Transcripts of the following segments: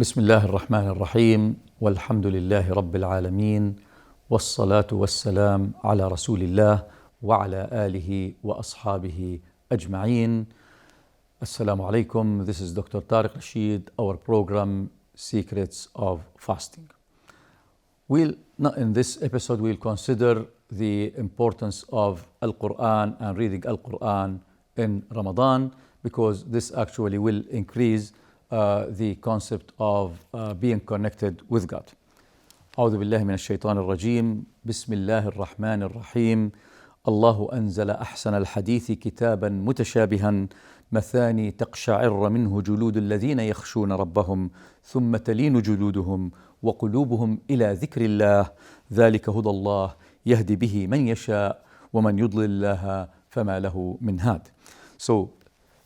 بسم الله الرحمن الرحيم والحمد لله رب العالمين والصلاة والسلام على رسول الله وعلى آله وأصحابه أجمعين. Assalamu alaikum. This is Dr.Tareq Rasheed, our program Secrets of Fasting. In this episode we'll consider the importance of Al-Quran and reading Al-Quran in Ramadan, because this actually will increase the concept of being connected with God. أعوذ بالله من الشيطان الرجيم. بسم الله الرحمن الرحيم. الله أنزل أحسن الحديث كتابا متشابها مثاني تقشعر منه جلود الذين يخشون ربهم ثم تلين جلودهم وقلوبهم إلى ذكر الله ذلك هدى الله يهدي به من يشاء ومن يضلل الله فما له من هاد. So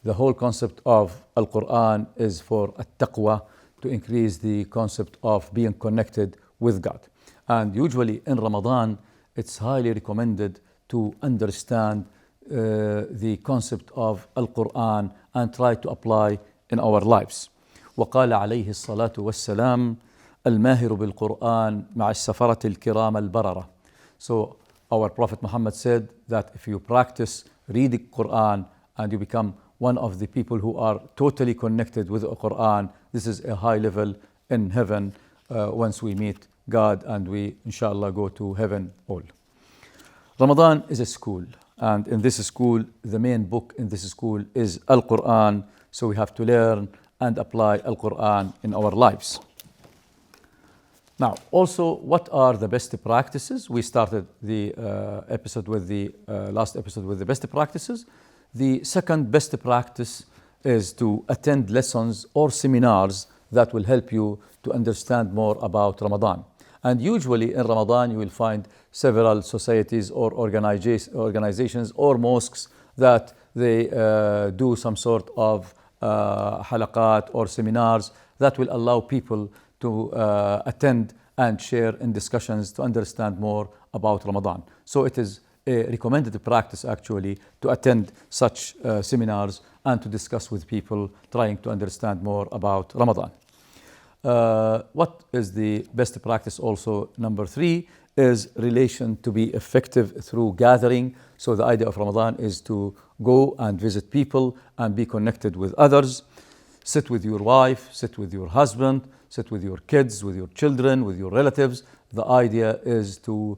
the whole concept of Al-Quran is for at-taqwa, to increase the concept of being connected with God. And usually in Ramadan, it's highly recommended to understand the concept of Al-Quran and try to apply in our lives. وقال عليه الصلاة والسلام الماهر بالقرآن مع السفرة الكرام البررة. So our Prophet Muhammad said that if you practice reading Quran and you become one of the people who are totally connected with the Quran, this is a high level in heaven once we meet God and we inshallah go to heaven all. Ramadan is a school, and in this school the main book in this school is Al-Quran, so we have to learn and apply Al-Quran in our lives. Now, also, what are the best practices? We started the last episode with the best practices. The second best practice is to attend lessons or seminars that will help you to understand more about Ramadan. And usually in Ramadan you will find several societies or organizations or mosques that they do some sort of halaqat or seminars that will allow people to attend and share in discussions to understand more about Ramadan. So it is a recommended practice actually to attend such seminars and to discuss with people trying to understand more about Ramadan. What is the best practice also? Number 3 is relation to be effective through gathering. So the idea of Ramadan is to go and visit people and be connected with others. Sit with your wife, sit with your husband, sit with your kids, with your children, with your relatives. The idea is to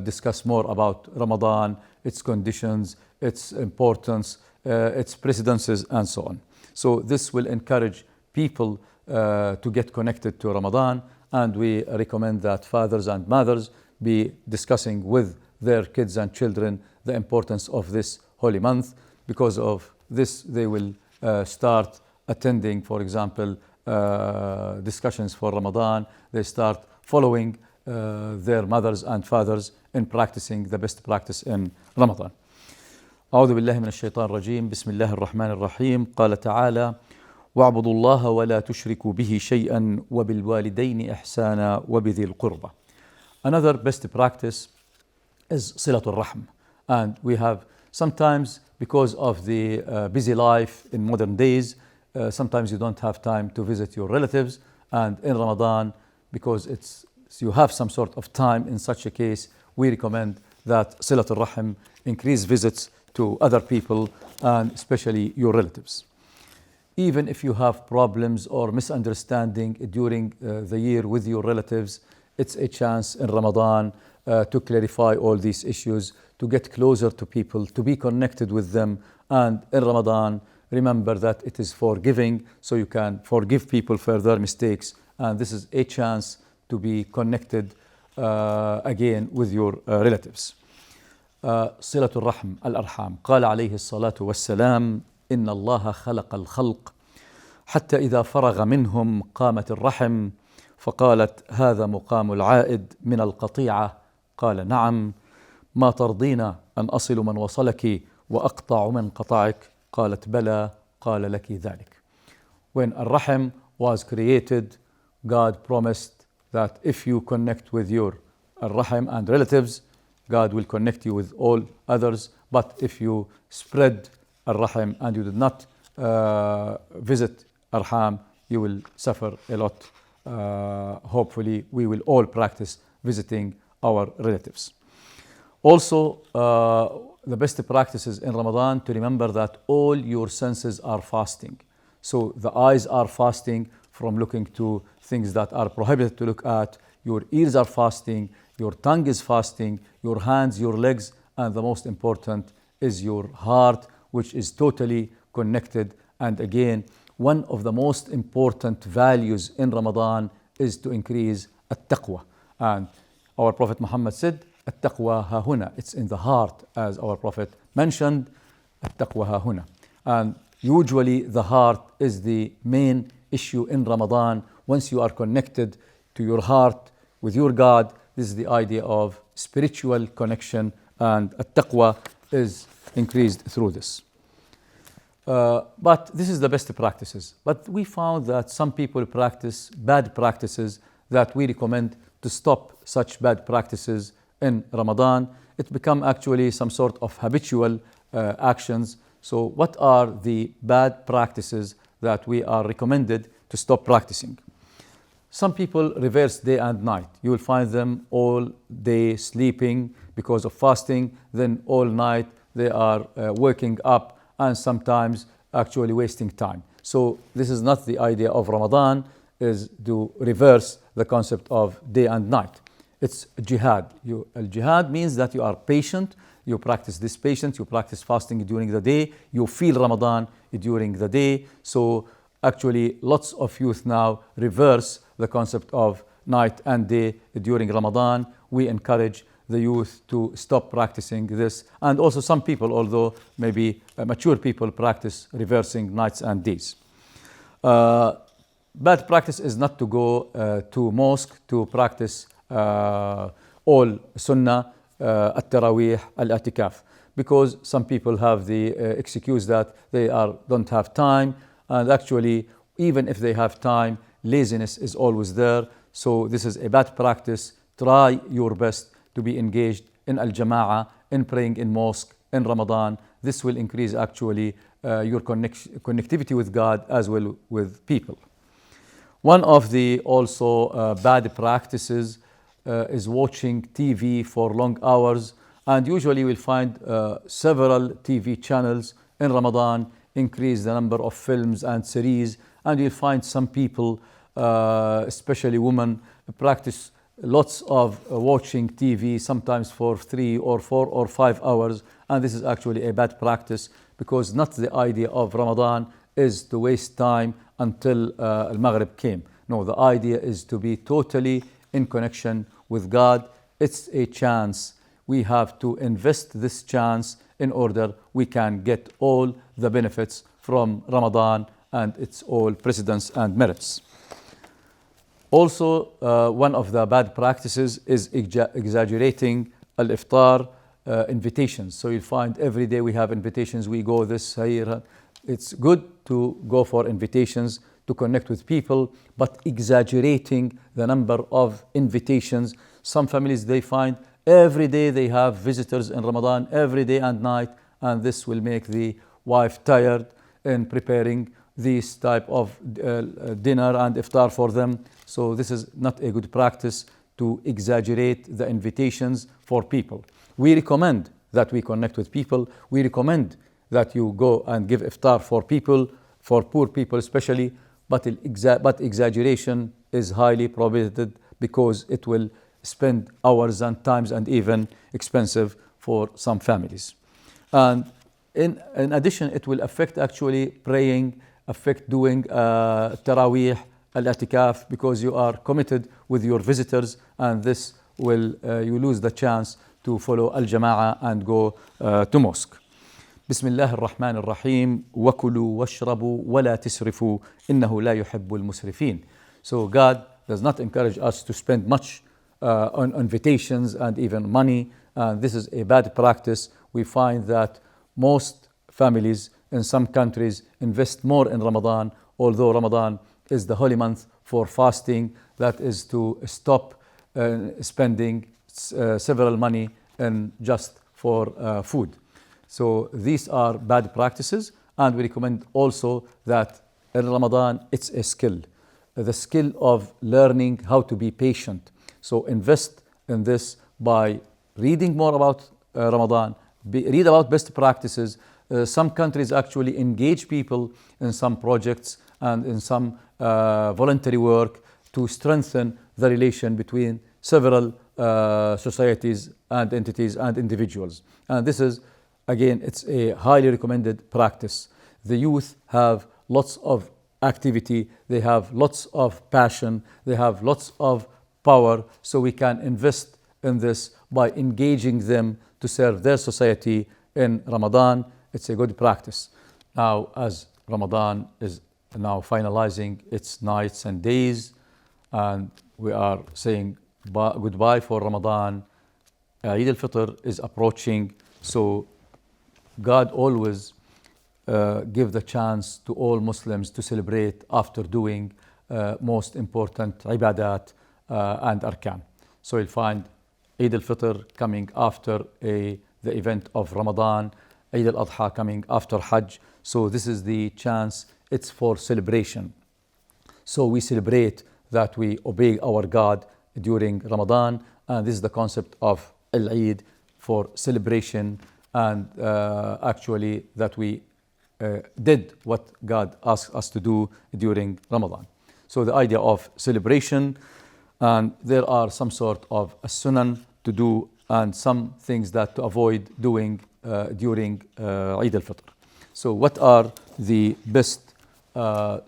discuss more about Ramadan, its conditions, its importance, its precedences, and so on. So this will encourage people to get connected to Ramadan, and we recommend that fathers and mothers be discussing with their kids and children the importance of this holy month. Because of this, they will start attending, for example, discussions for Ramadan. They start following their mothers and fathers in practicing the best practice in Ramadan. أعوذ بالله من الشيطان الرجيم. بسم الله الرحمن الرحيم. قال تعالى واعبدوا الله ولا تشركوا به شيئا وبالوالدين إحسانا وبذي القربى. Another best practice is Silatul Rahm. And we have sometimes, because of the busy life in modern days, sometimes you don't have time to visit your relatives. And in Ramadan, because you have some sort of time, in such a case, we recommend that Silatul Rahm, increase visits to other people and especially your relatives. Even if you have problems or misunderstanding during the year with your relatives, it's a chance in Ramadan to clarify all these issues, to get closer to people, to be connected with them. And in Ramadan, remember that it is forgiving, so you can forgive people for their mistakes. And this is a chance to be connected again with your relatives. صلة الرحم الأرحام. قال عليه الصلاة والسلام إن الله خلق الخلق حتى إذا فرغ منهم قامت الرحم فقالت هذا مقام العائد من القطيعة. قال نعم. ما ترضين أن أصل من وصلك وأقطع من قطعك؟ قالت بلى. قال لك ذلك. When Ar-Rahim was created, God promised that if you connect with your Ar-Rahim and relatives, God will connect you with all others. But if you spread Ar-Rahim and you did not visit Arham, you will suffer a lot. Hopefully, we will all practice visiting our relatives. Also, the best practices in Ramadan to remember that all your senses are fasting. So the eyes are fasting from looking to things that are prohibited to look at, your ears are fasting, your tongue is fasting, your hands, your legs, and the most important is your heart, which is totally connected. And again, one of the most important values in Ramadan is to increase at-taqwa. And our Prophet Muhammad said, at-taqwa ha-huna. It's in the heart, as our Prophet mentioned, at-taqwa ha-huna. And usually the heart is the main issue in Ramadan. Once you are connected to your heart with your God, this is the idea of spiritual connection, and at-taqwa is increased through this. But this is the best practices. But we found that some people practice bad practices that we recommend to stop such bad practices in Ramadan. It become actually some sort of habitual actions. So what are the bad practices that we are recommended to stop practicing? Some people reverse day and night. You will find them all day sleeping because of fasting, then all night they are waking up and sometimes actually wasting time. So this is not the idea of Ramadan, is to reverse the concept of day and night. It's jihad. Jihad means that you are patient, you practice this patience, you practice fasting during the day, you feel Ramadan during the day. So actually lots of youth now reverse the concept of night and day during Ramadan. We encourage the youth to stop practicing this. And also some people, although maybe mature people, practice reversing nights and days. Bad practice is not to go to mosque to practice all sunnah, at-Tarawih, al-I'tikaf, because some people have the excuse that they don't have time, and actually even if they have time, laziness is always there. So this is a bad practice. Try your best to be engaged in al-Jama'ah, in praying in mosque, in Ramadan. This will increase actually your connectivity with God as well with people. One of the also bad practices is watching TV for long hours, and usually you will find several TV channels in Ramadan increase the number of films and series, and you'll find some people, especially women, practice lots of watching TV, sometimes for 3 or 4 or 5 hours, and this is actually a bad practice, because not the idea of Ramadan is to waste time until Al-Maghrib came. No, the idea is to be totally in connection with God. It's a chance. We have to invest this chance in order we can get all the benefits from Ramadan and its all precedence and merits. Also, one of the bad practices is exaggerating al-iftar invitations. So you'll find every day we have invitations, we go this here. It's good to go for invitations to connect with people, but exaggerating the number of invitations. Some families, they find every day they have visitors in Ramadan, every day and night, and this will make the wife tired in preparing this type of dinner and iftar for them. So this is not a good practice to exaggerate the invitations for people. We recommend that we connect with people. We recommend that you go and give iftar for people, for poor people especially, but exaggeration is highly prohibited because it will spend hours and times and even expensive for some families. And in addition, it will affect actually praying, affect doing Taraweeh, al-I'tikaf, because you are committed with your visitors, and this will, you lose the chance to follow al-Jama'ah and go to mosque. بسم الله الرحمن الرحيم وكلوا واشربوا ولا تسرفوا إنه لا يحب المسرفين. So God does not encourage us to spend much on invitations and even money. This is a bad practice. We find that most families in some countries invest more in Ramadan, although Ramadan is the holy month for fasting. That is to stop spending several money in just for food. So these are bad practices, and we recommend also that in Ramadan, it's a skill. The skill of learning how to be patient. So invest in this by reading more about Ramadan, read about best practices. Some countries actually engage people in some projects and in some voluntary work to strengthen the relation between several societies and entities and individuals. And this is, again, it's a highly recommended practice. The youth have lots of activity, they have lots of passion, they have lots of power, so we can invest in this by engaging them to serve their society in Ramadan. It's a good practice. Now, as Ramadan is now finalizing its nights and days, and we are saying goodbye for Ramadan, Eid al-Fitr is approaching, so God always give the chance to all Muslims to celebrate after doing most important ibadat and arkan. So you'll find Eid al-Fitr coming after the event of Ramadan, Eid al-Adha coming after Hajj. So this is the chance, it's for celebration. So we celebrate that we obey our God during Ramadan, and this is the concept of Al-Eid, for celebration, and actually that we did what God asked us to do during Ramadan. So the idea of celebration, and there are some sort of a sunan to do and some things that to avoid doing during Eid al-Fitr. So what are the best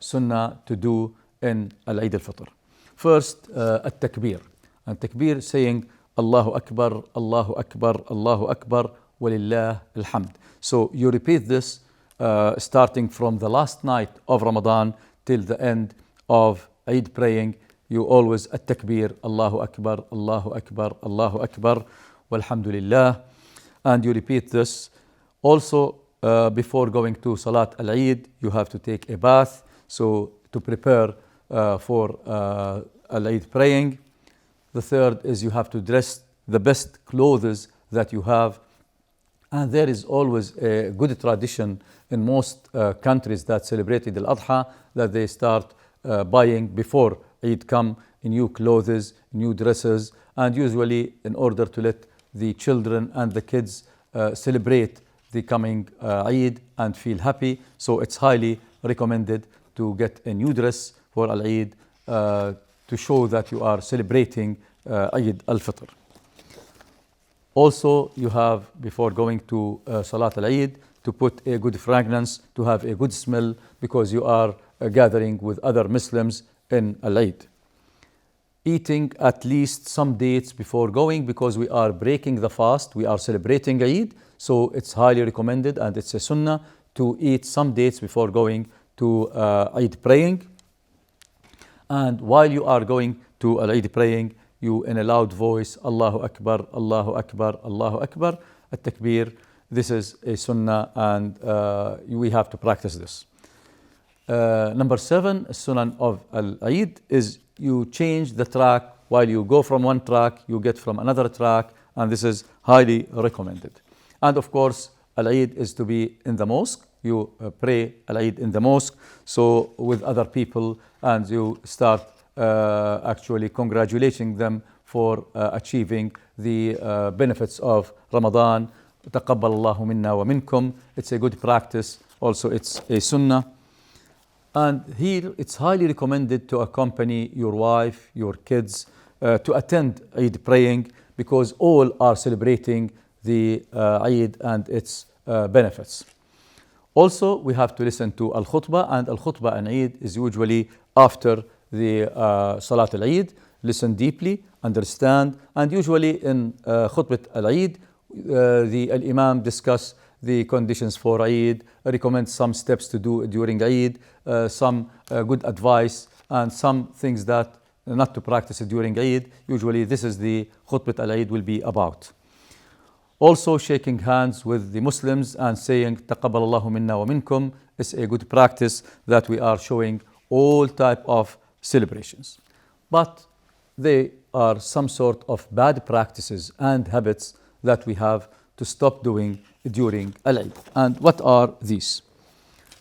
sunnah to do in Eid al-Fitr? First, at-takbir. And takbir saying Allahu Akbar, Allahu Akbar, Allahu Akbar, walillah alhamd. So you repeat this starting from the last night of Ramadan till the end of Eid praying. You always at-takbir, Allahu Akbar, Allahu Akbar, Allahu Akbar, walhamdulillah. And you repeat this. Also, before going to Salat al-Eid, you have to take a bath. So to prepare for al-Eid praying. The third is you have to dress the best clothes that you have. And there is always a good tradition in most countries that celebrate Eid al-Adha that they start buying before Eid come new clothes, new dresses, and usually in order to let the children and the kids celebrate the coming Eid and feel happy. So it's highly recommended to get a new dress for Al-Eid to show that you are celebrating Eid al-Fitr. Also, you have, before going to Salat al-Eid, to put a good fragrance, to have a good smell, because you are gathering with other Muslims in Al-Eid. Eating at least some dates before going, because we are breaking the fast, we are celebrating Eid, so it's highly recommended and it's a sunnah to eat some dates before going to Eid praying. And while you are going to Eid praying, you in a loud voice, Allahu Akbar, Allahu Akbar, Allahu Akbar, at-takbir. This is a sunnah, and we have to practice this. Number 7, sunnah of Al-Eid is you change the track. While you go from one track, you get from another track, and this is highly recommended. And of course, Al-Eid is to be in the mosque. You pray Al-Eid in the mosque, so with other people, and you start actually congratulating them for achieving the benefits of Ramadan. تقبل الله منا ومنكم. It's a good practice. Also, it's a sunnah. And here, it's highly recommended to accompany your wife, your kids, to attend Eid praying, because all are celebrating the Eid and its benefits. Also, we have to listen to Al-Khutbah, and Al-Khutbah and Eid is usually after the Salat al-Eid. Listen deeply, understand, and usually in Khutbah al-Eid, the Imam discuss the conditions for Eid, recommend some steps to do during Eid, some good advice, and some things that not to practice during Eid. Usually this is the Khutbah al-Eid will be about. Also, shaking hands with the Muslims and saying تقبل الله منا ومنكم is a good practice that we are showing all type of celebrations. But there are some sort of bad practices and habits that we have to stop doing during Al-Eid. And what are these?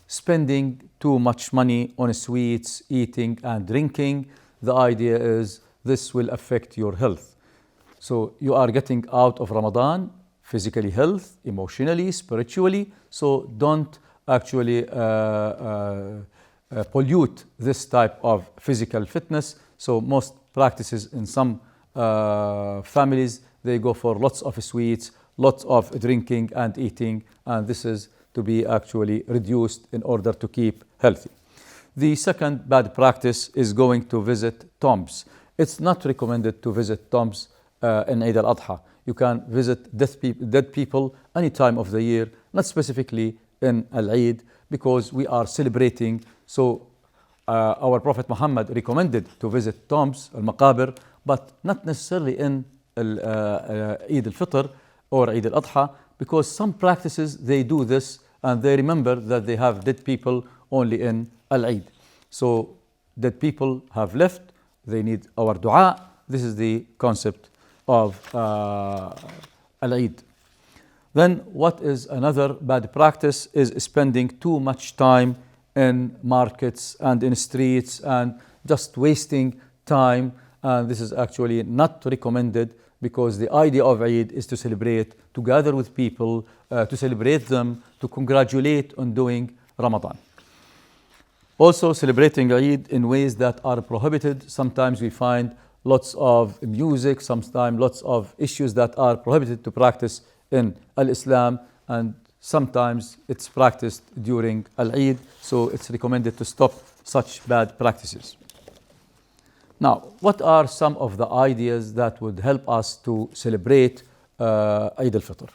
spending too much money on sweets, eating and drinking. The idea is this will affect your health. So you are getting out of Ramadan physically health, emotionally, spiritually. So don't actually pollute this type of physical fitness. So most practices in some families, they go for lots of sweets, lots of drinking and eating, and this is to be actually reduced in order to keep healthy. The second bad practice is going to visit tombs. It's not recommended to visit tombs in Eid al-Adha. You can visit dead people any time of the year, not specifically in Al-Eid, because we are celebrating. So our Prophet Muhammad recommended to visit tombs, al-maqabir, but not necessarily in Eid al-Fitr or Eid al-Adha, because some practices they do this and they remember that they have dead people only in Al-Eid. So dead people have left, they need our dua. This is the concept of Al-Eid. Then what is another bad practice is spending too much time in markets and in streets and just wasting time. And this is actually not recommended, because the idea of Eid is to celebrate, to gather with people, to celebrate them, to congratulate on doing Ramadan. Also celebrating Eid in ways that are prohibited. Sometimes we find lots of music, sometimes lots of issues that are prohibited to practice in Al-Islam, and sometimes it's practiced during Al-Eid, so it's recommended to stop such bad practices. Now, what are some of the ideas that would help us to celebrate Eid al-Fitr?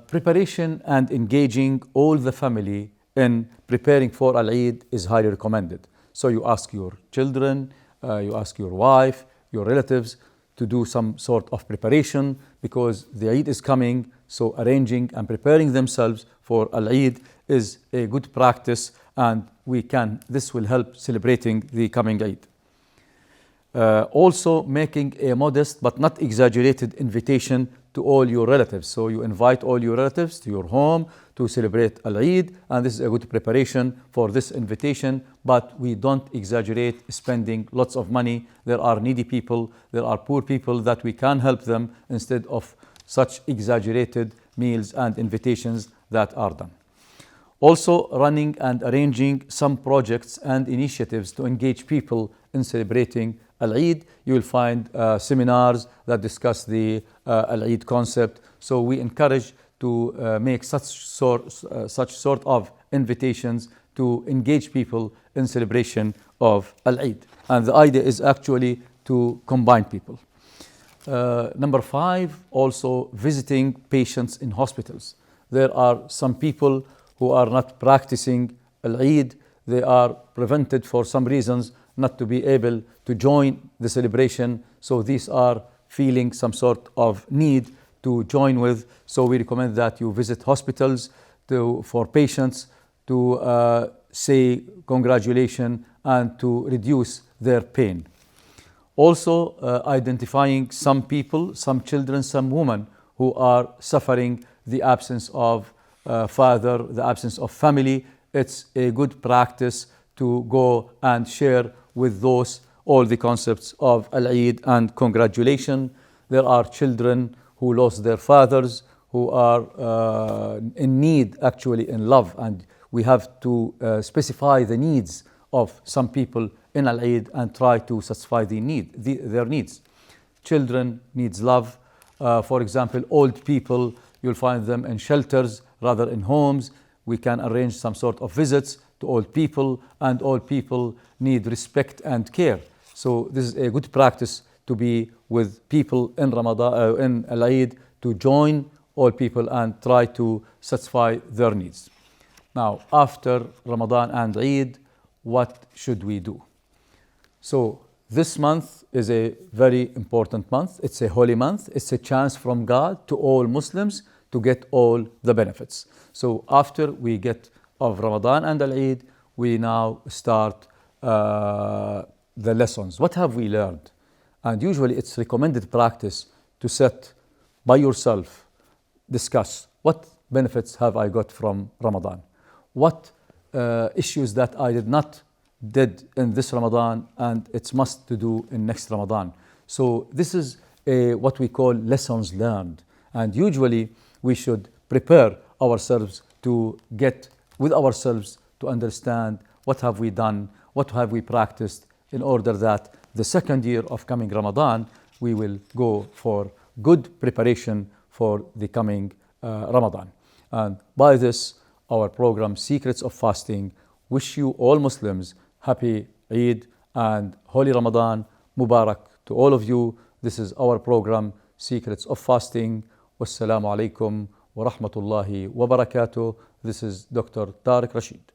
Preparation and engaging all the family in preparing for Al-Eid is highly recommended. So you ask your children, you ask your wife, your relatives to do some sort of preparation, because the Eid is coming. So arranging and preparing themselves for Al-Eid is a good practice, and this will help celebrating the coming Eid. Also making a modest but not exaggerated invitation to all your relatives. So you invite all your relatives to your home to celebrate Al-Eid, and this is a good preparation for this invitation, but we don't exaggerate spending lots of money. There are needy people, there are poor people that we can help them instead of such exaggerated meals and invitations that are done. Also running and arranging some projects and initiatives to engage people in celebrating Al-Eid. You will find seminars that discuss the Al-Eid concept. So we encourage to make such sort of invitations to engage people in celebration of Al-Eid. And the idea is actually to combine people. Number 5, also visiting patients in hospitals. There are some people who are not practicing Al-Eid. They are prevented for some reasons not to be able to join the celebration. So these are feeling some sort of need to join with. So we recommend that you visit hospitals for patients to say congratulations and to reduce their pain. Also identifying some people, some children, some women who are suffering the absence of father, the absence of family. It's a good practice to go and share with those all the concepts of Al-Eid and congratulation. There are children who lost their fathers, who are in need, actually in love, and we have to specify the needs of some people in Al-Eid and try to satisfy their needs. Children needs love. For example, old people, you'll find them in shelters rather in homes. We can arrange some sort of visits to old people, and old people need respect and care. So this is a good practice to be with people in Ramadan, in Al-Eid, to join all people and try to satisfy their needs. Now, after Ramadan and Eid, what should we do? So this month is a very important month. It's a holy month. It's a chance from God to all Muslims to get all the benefits. So after we get of Ramadan and Al-Eid, we now start the lessons. What have we learned? And usually it's recommended practice to sit by yourself, discuss what benefits have I got from Ramadan? what issues that I did in this Ramadan, and it's must to do in next Ramadan. So this is what we call lessons learned. And usually we should prepare ourselves to get with ourselves to understand what have we done, what have we practiced, in order that the second year of coming Ramadan, we will go for good preparation for the coming Ramadan. And by this, our program Secrets of Fasting wish you all Muslims happy Eid and Holy Ramadan Mubarak to all of you. This is our program Secrets of Fasting. Wassalamu alaikum wa rahmatullahi wa barakatuh. This is Dr. Tareq Rasheed.